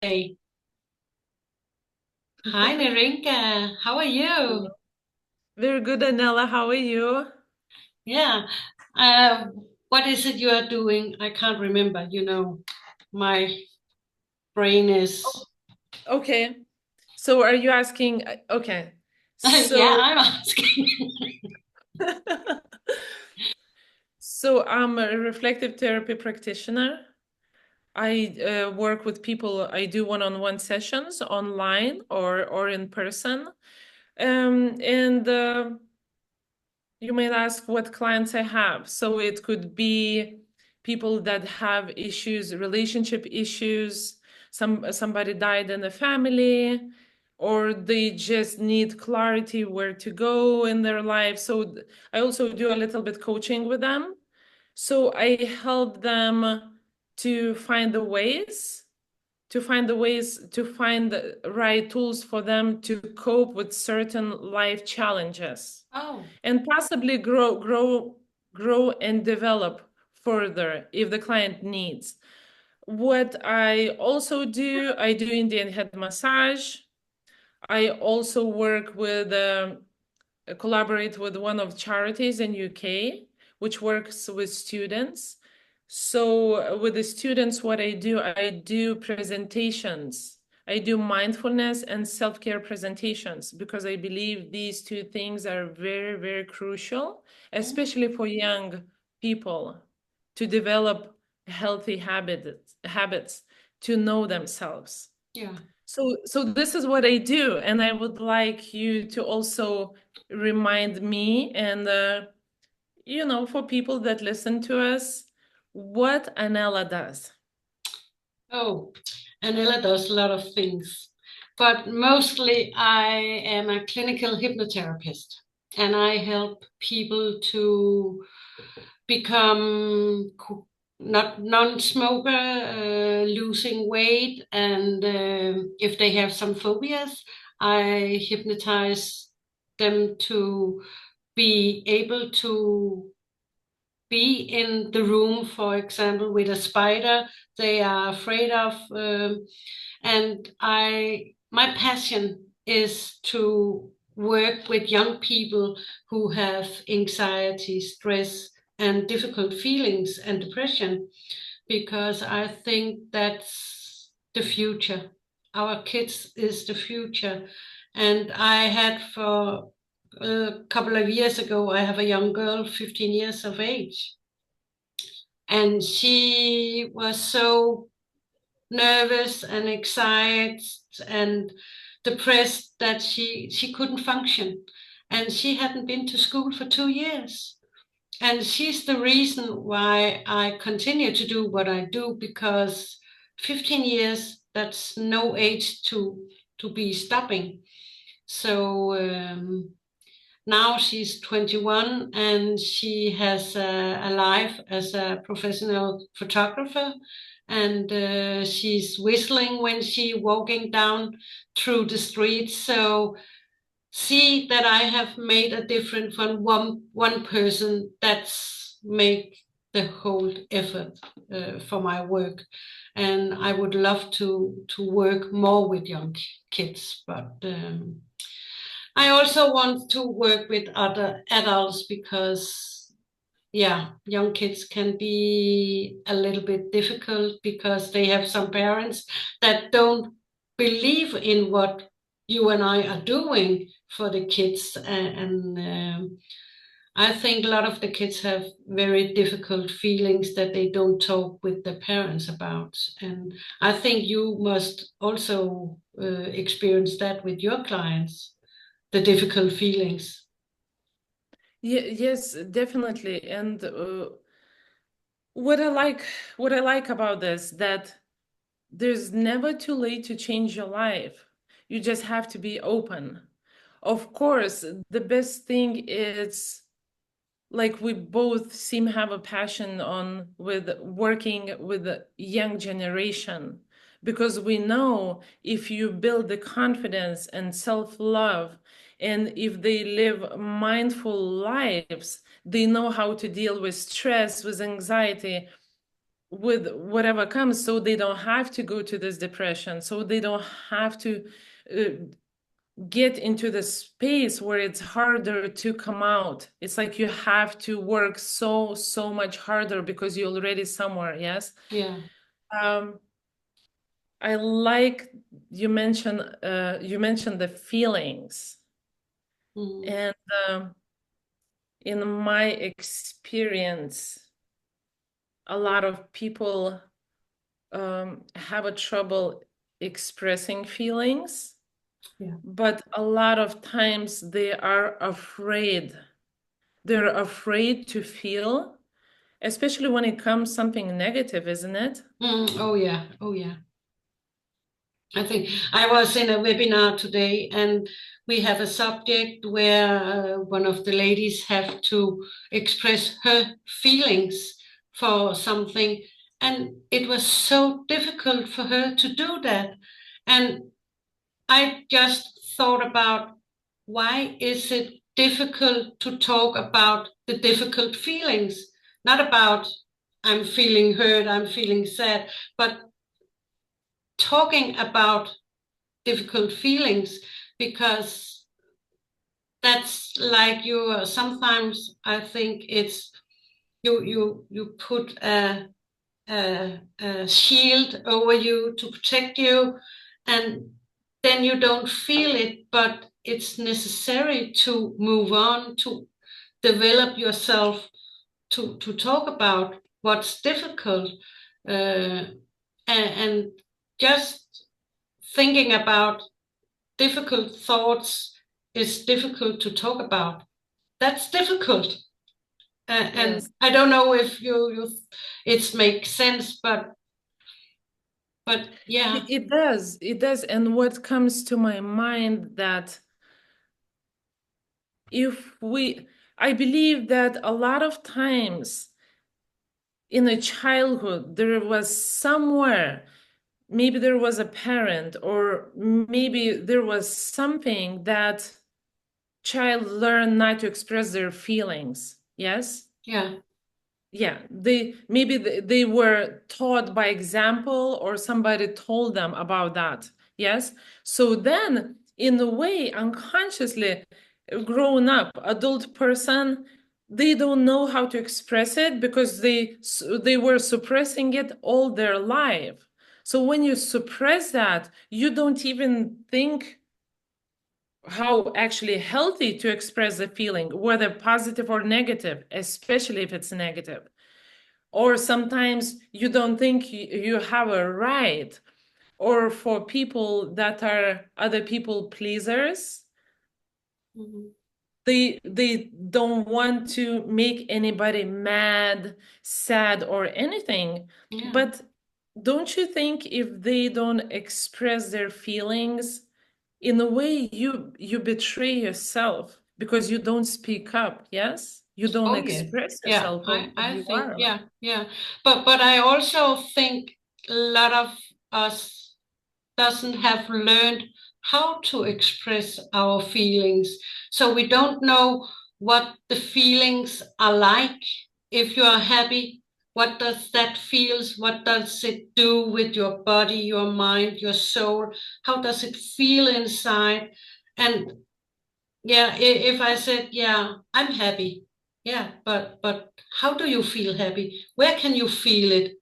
Hey. Hi, Narinka. How are you? Hello. Very good, Anela. How are you? Yeah. Uh, what is it you are doing? I can't remember. My brain is. Okay. So are you asking? Okay. Yeah, So, I'm asking. so I'm a reflective therapy practitioner. I work with people. I do one-on-one sessions online or in person. And You might ask what clients I have. So it could be people that have issues, relationship issues, somebody died in the family, or they just need clarity where to go in their life. So I also do a little bit coaching with them. So I help them to find the ways to find the right tools for them to cope with certain life challenges Oh, and possibly grow and develop further if the client needs. What I also do, I do Indian head massage. I also work with collaborate with one of charities in UK, which works with students. So with the students, what I do presentations. I do mindfulness and self-care presentations because I believe these two things are very, very crucial, mm, especially for young people to develop healthy habits to know themselves. yeah. So this is what I do, and I would like you to also remind me and for people that listen to us, what Anela does. Oh, Anela does a lot of things, but mostly I am a clinical hypnotherapist, and I help people to become not non-smoker, losing weight, and if they have some phobias, I hypnotize them to be able to be in the room, for example, with a spider they are afraid of. And my passion is to work with young people who have anxiety, stress, and difficult feelings and depression, because I think that's the future. Our kids is the future. And I had for a couple of years ago, I have a young girl, 15 years of age, and she was so nervous and excited and depressed that she couldn't function, and she hadn't been to school for 2 years, and she's the reason why I continue to do what I do, because 15 years, that's no age to be stopping. So now she's 21, and she has a life as a professional photographer, and she's whistling when she walking down through the streets. So see that I have made a difference from one person, that's make the whole effort for my work. And I would love to work more with young kids, but I also want to work with other adults, because, yeah, young kids can be a little bit difficult because they have some parents that don't believe in what you and I are doing for the kids. And I think a lot of the kids have very difficult feelings that they don't talk with their parents about. And I think you must also experience that with your clients, the difficult feelings. Yes, definitely. And what I like, what I like about this, that there's never too late to change your life. You just have to be open. Of course, the best thing is like we both seem have a passion on with working with the young generation because we know if you build the confidence and self-love and if they live mindful lives, they know how to deal with stress, with anxiety. with whatever comes, so they don't have to go to this depression, so they don't have to uh, get into the space where it's harder to come out. It's like you have to work so much harder because you're already somewhere. Yes. Yeah. um I like you mentioned the feelings, Mm. and in my experience, a lot of people have a trouble expressing feelings, Yeah. but a lot of times they are afraid. They're afraid to feel, especially when it comes something negative, isn't it? Oh yeah. Oh yeah. I think I was in a webinar today, and we have a subject where one of the ladies have to express her feelings for something, and it was so difficult for her to do that. And I just thought about, why is it difficult to talk about the difficult feelings? Not about I'm feeling hurt, I'm feeling sad, but talking about difficult feelings, because that's like you sometimes I think it's you put a shield over you to protect you, and then you don't feel it, but it's necessary to move on, to develop yourself, to talk about what's difficult, and just thinking about difficult thoughts is difficult to talk about. That's difficult. And Yes. I don't know if you it makes sense, but yeah. It does. It does. And what comes to my mind that if we, I believe that a lot of times in a childhood, there was somewhere, maybe there was a parent, or maybe there was something that child learned not to express their feelings. Yes? Yeah. Yeah, they were taught by example, or somebody told them about that. Yes. So then in a way, unconsciously, grown up adult person, they don't know how to express it because they were suppressing it all their life. So when you suppress that, you don't even think how actually healthy to express the feeling, whether positive or negative, especially if it's negative. Or sometimes you don't think you have a right. Or for people that are other people pleasers, Mhm. they don't want to make anybody mad, sad, or anything. Yeah. But don't you think if they don't express their feelings, in a way you betray yourself because you don't speak up? Yes, you don't Oh yes. express Yeah. yourself of who I you think, are. yeah, yeah. But I also think a lot of us doesn't have learned how to express our feelings. So we don't know what the feelings are like. If you are happy, what does that feels? What does it do with your body, your mind, your soul? How does it feel inside? And yeah, if I said, yeah, I'm happy. Yeah, but how do you feel happy? Where can you feel it?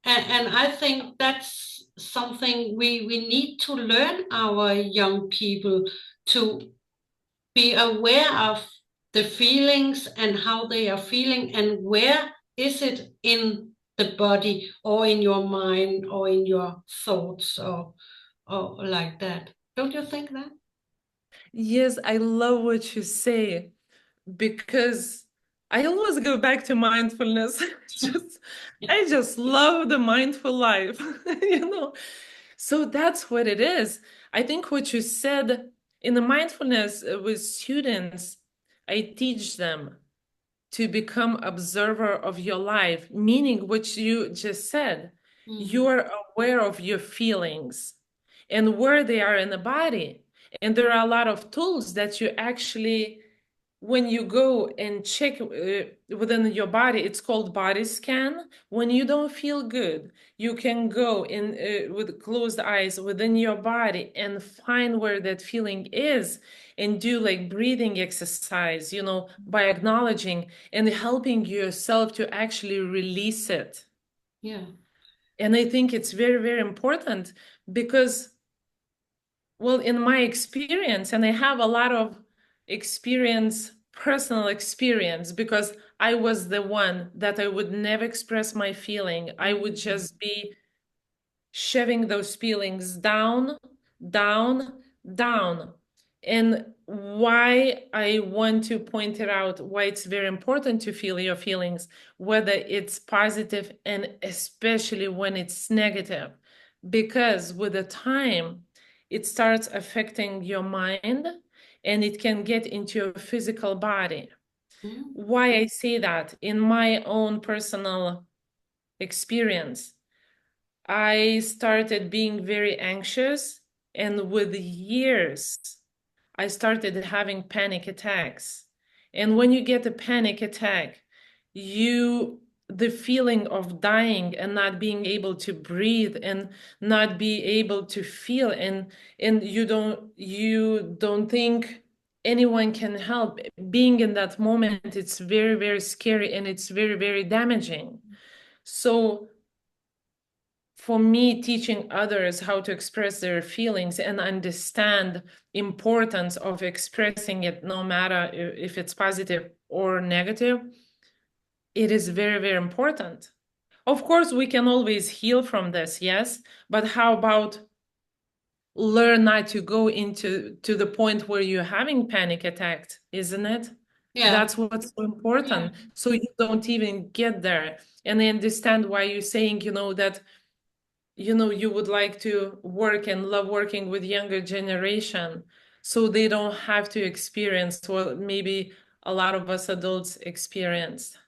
And I think that's something we need to learn our young people, to be aware of the feelings and how they are feeling, and where is it in the body or in your mind or in your thoughts, or like that. Don't you think that? Yes, I love what you say because I always go back to mindfulness. Just I just love the mindful life, you know. So that's what it is. I think what you said in the mindfulness with students, I teach them to become observer of your life, meaning what you just said. Mm-hmm. You're aware of your feelings and where they are in the body. And there are a lot of tools that you actually when you go and check within your body, it's called body scan. When you don't feel good, you can go in with closed eyes within your body and find where that feeling is and do like breathing exercise, by acknowledging and helping yourself to actually release it. Yeah. And I think it's very, very important because, well, in my experience, and I have a lot of personal experience, because I was the one that I would never express my feeling. I would just be shoving those feelings down, down, down. And why I want to point it out, why it's very important to feel your feelings, whether it's positive and especially when it's negative, because with the time, it starts affecting your mind and it can get into your physical body. Mm. Why I say that, in my own personal experience, I started being very anxious, and with years, I started having panic attacks. And when you get a panic attack, the feeling of dying and not being able to breathe and not be able to feel, and you don't think anyone can help. Being in that moment, it's very, very scary and it's very, very damaging. So for me, teaching others how to express their feelings and understand importance of expressing it, no matter if it's positive or negative, it is very, very important. Of course, we can always heal from this, yes, but how about learn not to go into the point where you're having panic attacks, isn't it? Yeah. That's what's so Yeah. important. So you don't even get there. And I understand why you're saying, that you would like to work and love working with younger generation, so they don't have to experience what maybe a lot of us adults experienced.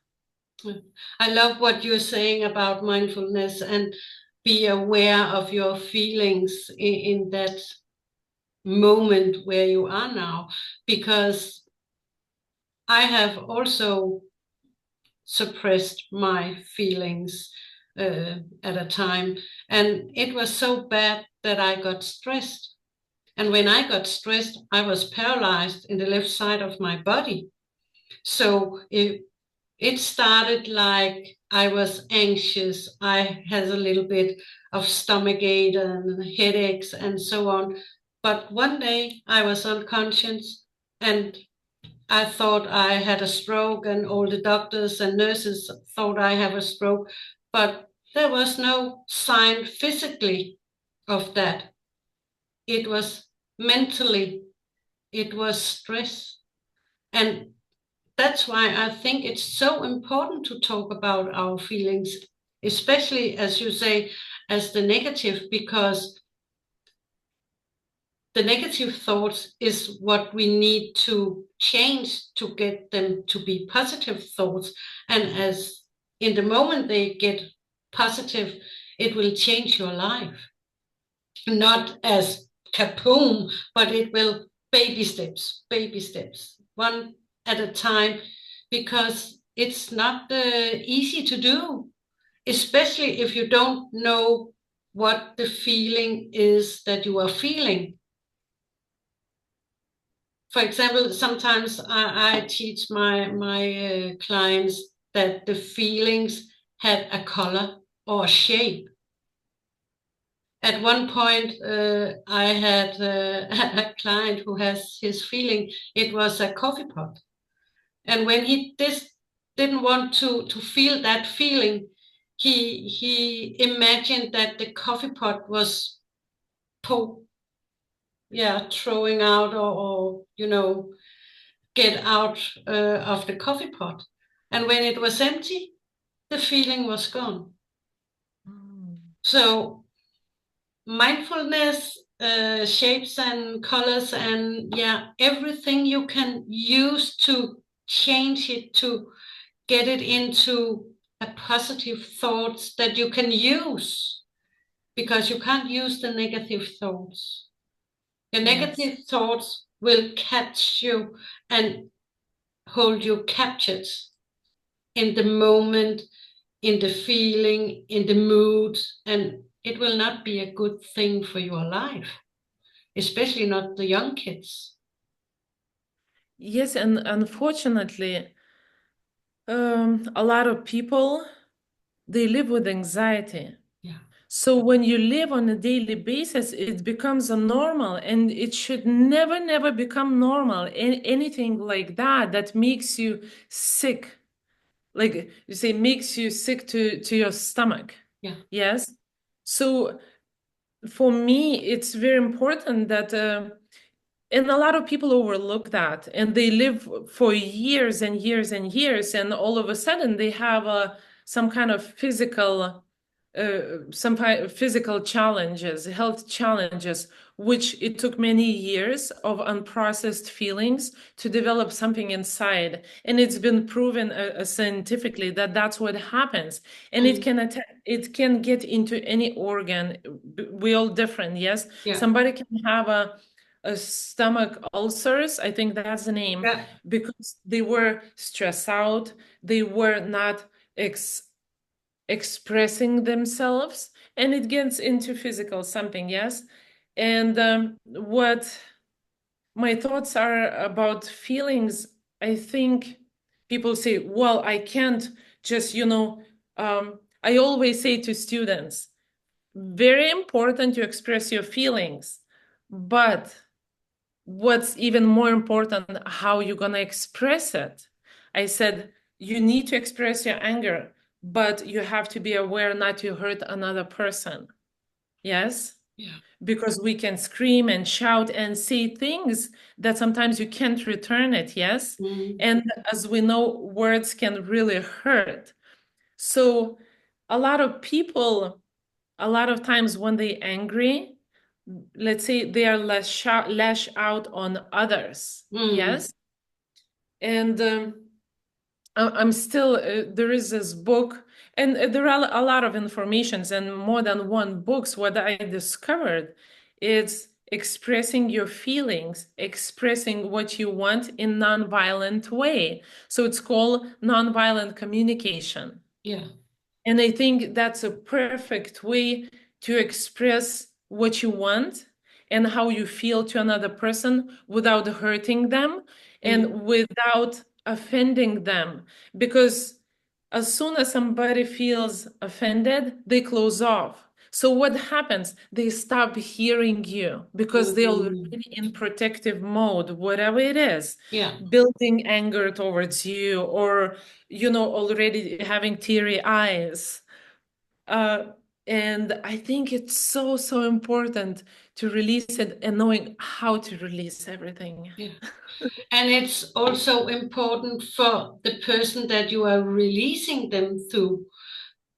I love what you're saying about mindfulness and be aware of your feelings in that moment where you are now, because I have also suppressed my feelings at a time, and it was so bad that I got stressed. And when I got stressed, I was paralyzed in the left side of my body. So it started like I was anxious. I had a little bit of stomach ache and headaches and so on. But one day I was unconscious and I thought I had a stroke, and all the doctors and nurses thought I have a stroke. But there was no sign physically of that. It was mentally, it was stress. And that's why I think it's so important to talk about our feelings, especially as you say, as the negative, because the negative thoughts is what we need to change to get them to be positive thoughts. And as in the moment they get positive, it will change your life. Not as kaboom, but it will baby steps, one at a time, because it's not easy to do, especially if you don't know what the feeling is that you are feeling. For example, sometimes I teach my clients that the feelings had a color or a shape. At one point, I had a client who has his feeling, it was a coffee pot. And when he didn't want to feel that feeling, he imagined that the coffee pot was po yeah, throwing out or get out of the coffee pot. And when it was empty, the feeling was gone. Mm. So mindfulness, shapes and colors, and yeah, everything you can use to change it, to get it into a positive thoughts that you can use, because you can't use the negative thoughts. The Yes. negative thoughts will catch you and hold you captured in the moment, in the feeling, in the mood, and it will not be a good thing for your life, especially not the young kids. Yes, and unfortunately, a lot of people, they live with anxiety. Yeah, So when you live on a daily basis, it becomes a normal, and it should never, never become normal. Anything like that that makes you sick, like you say, makes you sick to your stomach. yeah, Yes. So for me, it's very important that and a lot of people overlook that, and they live for years and years and years, and all of a sudden they have some kind of physical challenges, health challenges, which it took many years of unprocessed feelings to develop something inside. And it's been proven scientifically that that's what happens. And mm, it can get into any organ. We all different, yes? yeah, Somebody can have a stomach ulcers, I think that's the name, yeah, because they were stressed out, they were not ex expressing themselves, and it gets into physical something, yes. And what my thoughts are about feelings, I think people say, well, I can't just, I always say to students, very important to express your feelings, but what's even more important, how you're going to express it. I said, you need to express your anger, but you have to be aware not to hurt another person. Yes? yeah, Because we can scream and shout and say things that sometimes you can't return it. Yes? mm, And as we know, words can really hurt. So a lot of people, a lot of times when they angry, let's say they are lash out on others. mm, Yes. And I'm still, there is this book, and there are a lot of informations and more than one books. What I discovered is expressing your feelings, expressing what you want in nonviolent way. So it's called nonviolent communication. yeah, And I think that's a perfect way to express what you want and how you feel to another person without hurting them mm, and without offending them. Because as soon as somebody feels offended, they close off. So what happens? They stop hearing you because they're mm, already in protective mode, whatever it is, yeah, building anger towards you, or already having teary eyes. Uh, and I think it's so, so important to release it and knowing how to release everything. yeah. And it's also important for the person that you are releasing them to,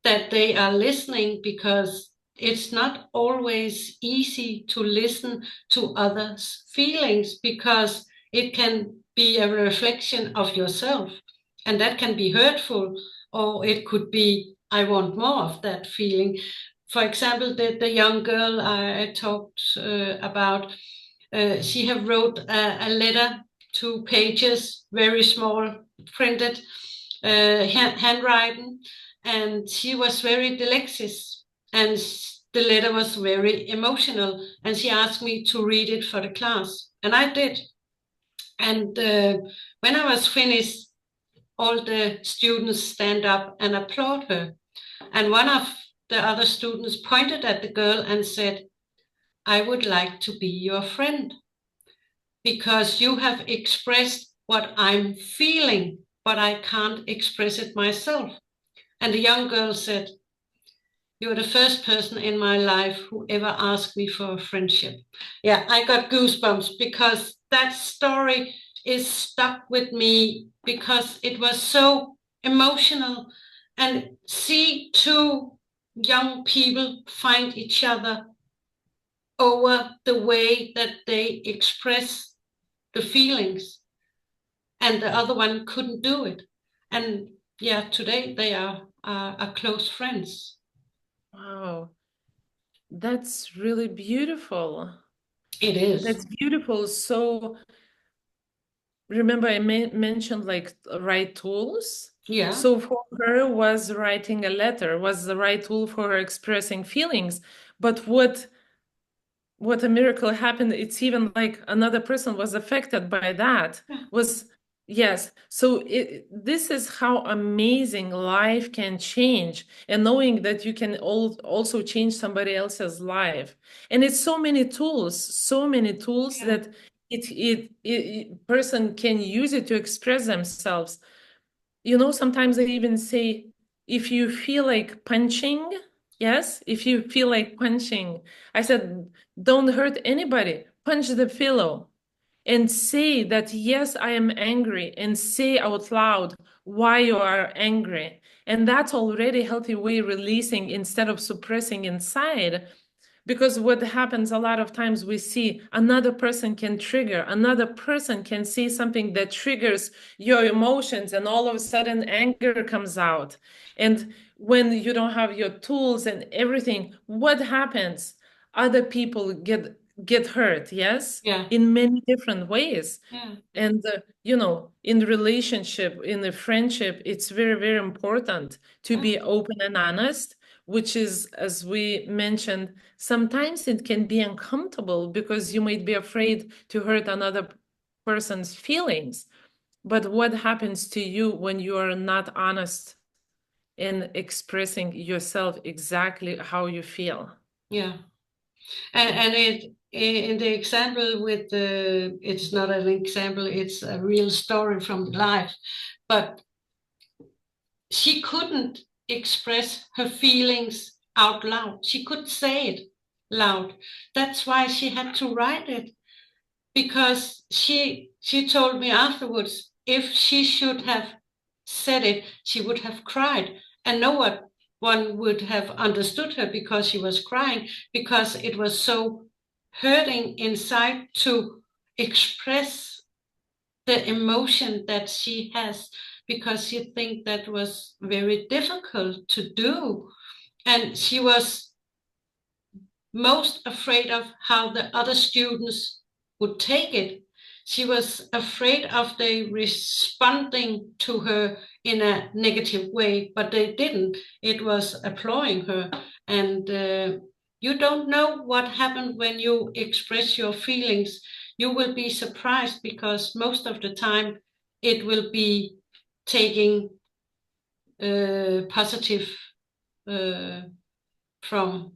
that they are listening, because it's not always easy to listen to others' feelings, because it can be a reflection of yourself, and that can be hurtful, or it could be, I want more of that feeling. For example, the young girl I talked about, she have wrote a letter, 2 pages, very small, printed, handwriting, and she was very dyslexic, and the letter was very emotional, and she asked me to read it for the class, and I did. And when I was finished, all the students stand up and applaud her, and one of the other students pointed at the girl and said, I would like to be your friend, because you have expressed what I'm feeling, but I can't express it myself. And the young girl said, you're the first person in my life who ever asked me for a friendship. Yeah, I got goosebumps, because that story is stuck with me, because it was so emotional. And see two young people find each other over the way that they express the feelings, and the other one couldn't do it. And yeah, today they are close friends. Wow, that's really beautiful. It is. That's beautiful. So remember I mentioned like right tools. Yeah. So for her was writing a letter was the right tool for her expressing feelings. But what a miracle happened, it's even like another person was affected by that. Yeah. Was yes. So this is how amazing life can change, and knowing that you can also change somebody else's life. And it's so many tools Yeah. that person can use it to express themselves. Sometimes they even say, if you feel like punching, yes, if you feel like punching, I said, don't hurt anybody, punch the pillow and say that, yes, I am angry, and say out loud why you are angry. And that's already healthy way releasing instead of suppressing inside. Because what happens a lot of times, we see another person can say something that triggers your emotions, and all of a sudden anger comes out. And when you don't have your tools and everything, what happens? Other people get hurt, yes, Yeah. in many different ways. Yeah. And in relationship, in the friendship, it's very, very important to Yeah. be open and honest, which is, as we mentioned, sometimes it can be uncomfortable because you might be afraid to hurt another person's feelings. But what happens to you when you are not honest in expressing yourself exactly how you feel? Yeah. And it in the example with the, it's not an example, it's a real story from life, but she couldn't express her feelings out loud. She could say it loud. That's why she had to write it, because she told me afterwards, if she should have said it, she would have cried, and one would have understood her because she was crying, because it was so hurting inside to express the emotion that she has, because she think that was very difficult to do, and she was most afraid of how the other students would take it. She was afraid of they responding to her in a negative way, but they didn't. It was applauding her. And you don't know what happened when you express your feelings. You will be surprised, because most of the time it will be taking positive uh, from,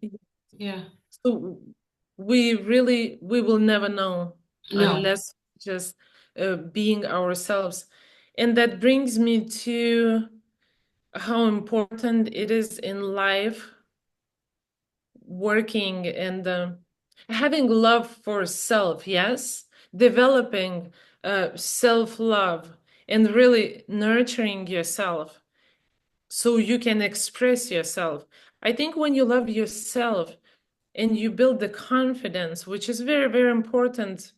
yeah. So we will never know No. unless just being ourselves. And that brings me to how important it is in life, working and having love for self, yes, developing self-love and really nurturing yourself so you can express yourself. I think when you love yourself and you build the confidence, which is very, very important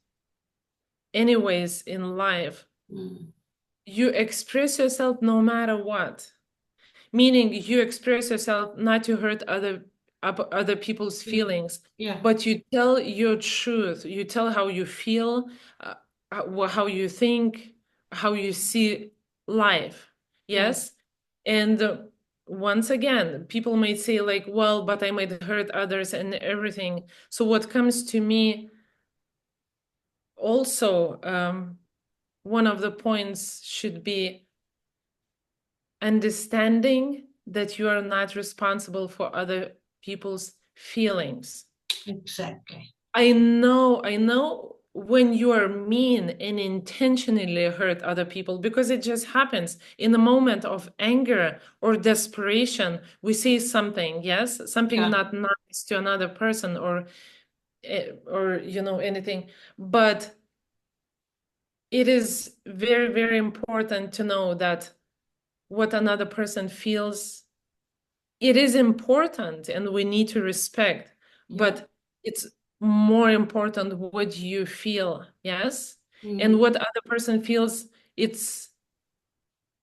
anyways in life, Mm. you express yourself no matter what. Meaning you express yourself not to hurt other people's Yeah. feelings, Yeah. but you tell your truth. You tell how you feel, how you think, how you see life. Yeah. Yes. And once again, people might say like, well, but I might hurt others and everything. So what comes to me also, one of the points should be understanding that you are not responsible for other people's feelings. Exactly. I know when you are mean and intentionally hurt other people, because it just happens in a moment of anger or desperation. We say something, yes, something Yeah. not nice to another person, or anything. But it is very, very important to know that what another person feels, it is important and we need to respect, Yeah. but it's more important what you feel, yes, and Mm. what other person feels. It's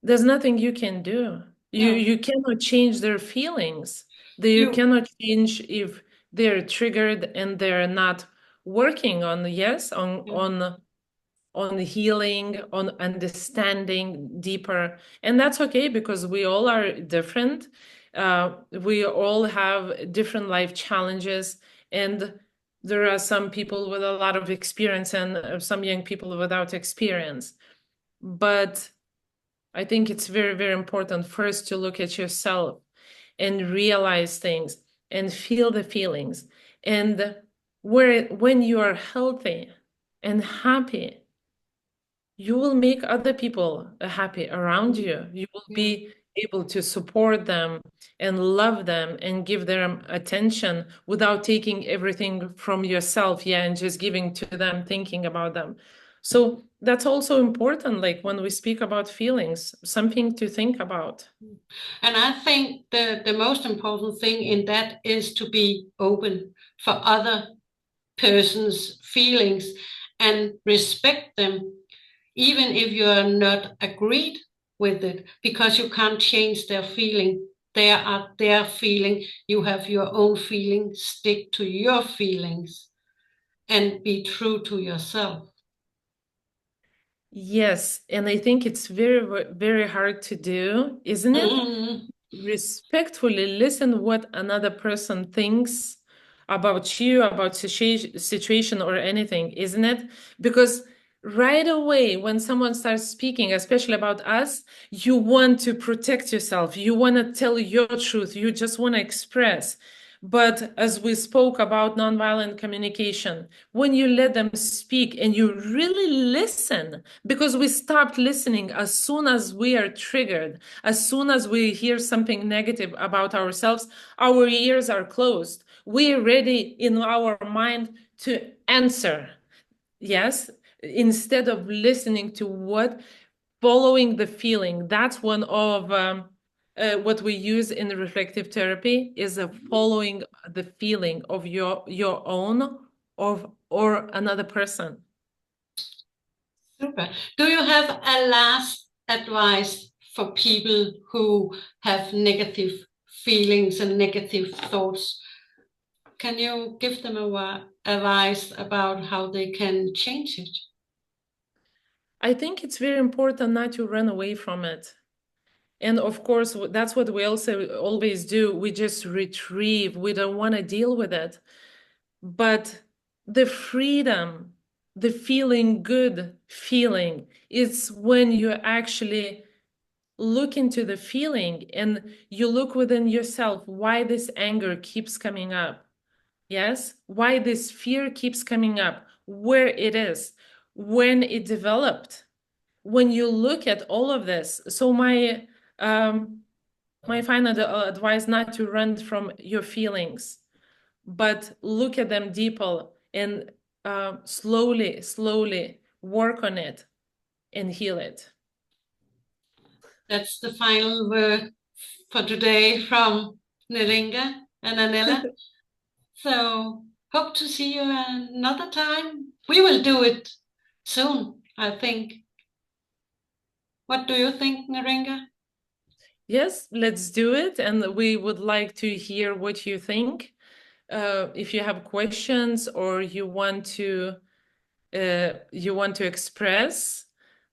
There's nothing you can do. you No. you cannot change their feelings. You You. cannot change if they're triggered and they're not working on, yes, Yeah. on on healing, on understanding deeper. And that's okay because we all are different. We all have different life challenges, and there are some people with a lot of experience and some young people without experience. But I think it's very, very important first to look at yourself and realize things and feel the feelings. And when you are healthy and happy, you will make other people happy around you. You will Yeah. be able to support them and love them and give them attention without taking everything from yourself, yeah, and just giving to them, thinking about them. So that's also important, like when we speak about feelings, something to think about. And I think the most important thing in that is to be open for other person's feelings and respect them, even if you are not agreed with it, because you can't change their feeling. They are their feeling. You have your own feeling. Stick to your feelings and be true to yourself. Yes, and I think it's very, very hard to do, isn't it? Mm, Respectfully listen what another person thinks about you, about situation or anything, isn't it? Because right away when someone starts speaking, especially about us, you want to protect yourself, you want to tell your truth, you just want to express. But as we spoke about nonviolent communication, when you let them speak and you really listen, because we stopped listening as soon as we are triggered, as soon as we hear something negative about ourselves, our ears are closed. We're ready in our mind to answer. Yes, instead of listening to what, following the feeling. That's one of what we use in the reflective therapy is a following the feeling of your own or another person. super. Do you have a last advice for people who have negative feelings and negative thoughts? Can you give them a advice about how they can change it? I think it's very important not to run away from it. And of course, that's what we also always do. We just retrieve. We don't want to deal with it. But the freedom, the feeling good feeling, is when you actually look into the feeling and you look within yourself why this anger keeps coming up. Yes, why this fear keeps coming up, where it is, when it developed. When you look at all of this, so my final advice not to run from your feelings, but look at them deeper and slowly work on it and heal it. That's the final word for today from Neringa and Anella. So hope to see you another time. We will do it soon, I think. What do you think, Neringa? Yes, let's do it. And we would like to hear what you think. If you have questions or you want to express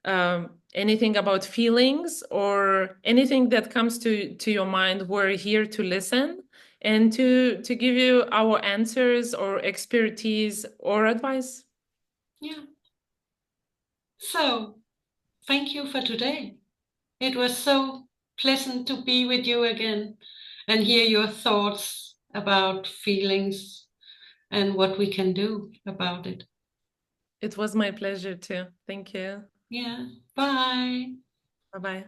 anything about feelings or anything that comes to your mind, we're here to listen and to give you our answers or expertise or advice. Yeah. So thank you for today. It was so pleasant to be with you again and hear your thoughts about feelings and what we can do about it. It was my pleasure too. Thank you. Yeah. Bye. Bye bye.